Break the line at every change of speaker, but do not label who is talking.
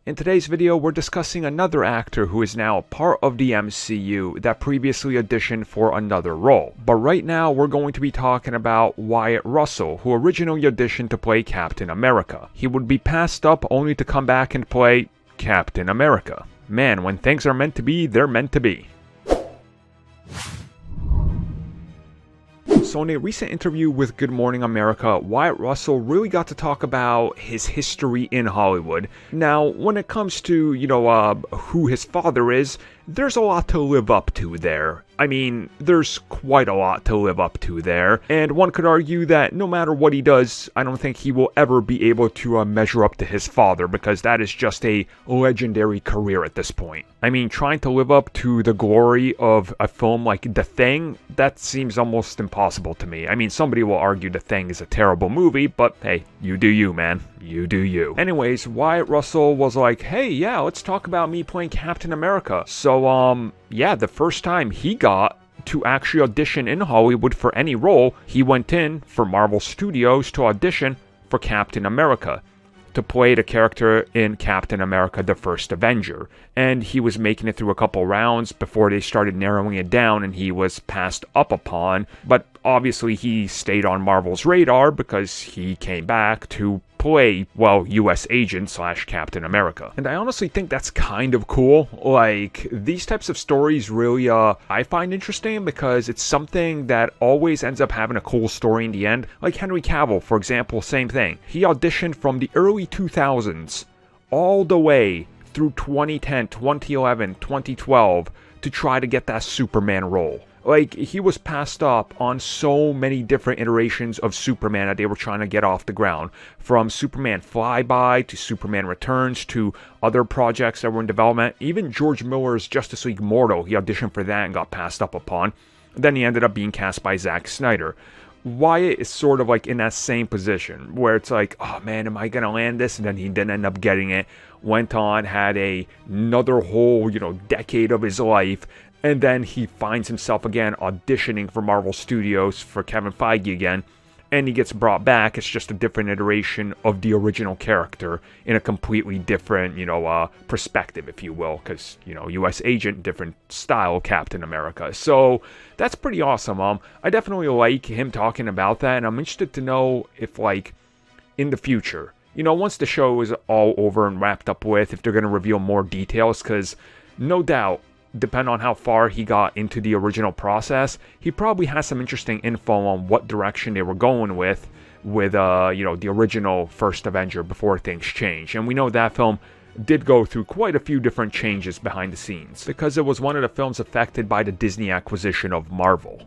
In today's video, we're discussing another actor who is now a part of the MCU that previously auditioned for another role. But right now, we're going to be talking about Wyatt Russell, who originally auditioned to play Captain America. He would be passed up only to come back and play Captain America. Man, when things are meant to be, they're meant to be. So in a recent interview with Good Morning America, Wyatt Russell really got to talk about his history in Hollywood. Now, when it comes to, who his father is, there's a lot to live up to there. I mean, there's quite a lot to live up to there. And one could argue that no matter what he does, I don't think he will ever be able to measure up to his father, because that is just a legendary career at this point. I mean, trying to live up to the glory of a film like The Thing, that seems almost impossible to me. I mean, somebody will argue The Thing is a terrible movie, but hey, you do you, man. You do you. Anyways, Wyatt Russell was like, hey, yeah, let's talk about me playing Captain America. So, yeah, the first time he got to actually audition in Hollywood for any role, he went in for Marvel Studios to audition for Captain America, to play the character in Captain America, the First Avenger. And he was making it through a couple rounds before they started narrowing it down and he was passed up upon. But obviously he stayed on Marvel's radar because he came back to play, well, U.S. Agent / Captain America. And I honestly think that's kind of cool. Like, these types of stories really, I find interesting because it's something that always ends up having a cool story in the end. Like Henry Cavill, for example, same thing. He auditioned from the early 2000s all the way through 2010, 2011, 2012 to try to get that Superman role. Like, he was passed up on so many different iterations of Superman that they were trying to get off the ground. From Superman Flyby to Superman Returns to other projects that were in development. Even George Miller's Justice League Mortal, he auditioned for that and got passed up upon. Then he ended up being cast by Zack Snyder. Wyatt is sort of like in that same position, where it's like, oh man, am I going to land this? And then he didn't end up getting it. Went on, had another whole, decade of his life. And then he finds himself again auditioning for Marvel Studios for Kevin Feige again. And he gets brought back. It's just a different iteration of the original character in a completely different, perspective, if you will. Because, U.S. Agent, different style Captain America. So that's pretty awesome. I definitely like him talking about that. And I'm interested to know if, in the future, once the show is all over and wrapped up with, if they're going to reveal more details. Because no doubt, depending on how far he got into the original process, he probably has some interesting info on what direction they were going with the original First Avenger before things changed. And we know that film did go through quite a few different changes behind the scenes, because it was one of the films affected by the Disney acquisition of Marvel.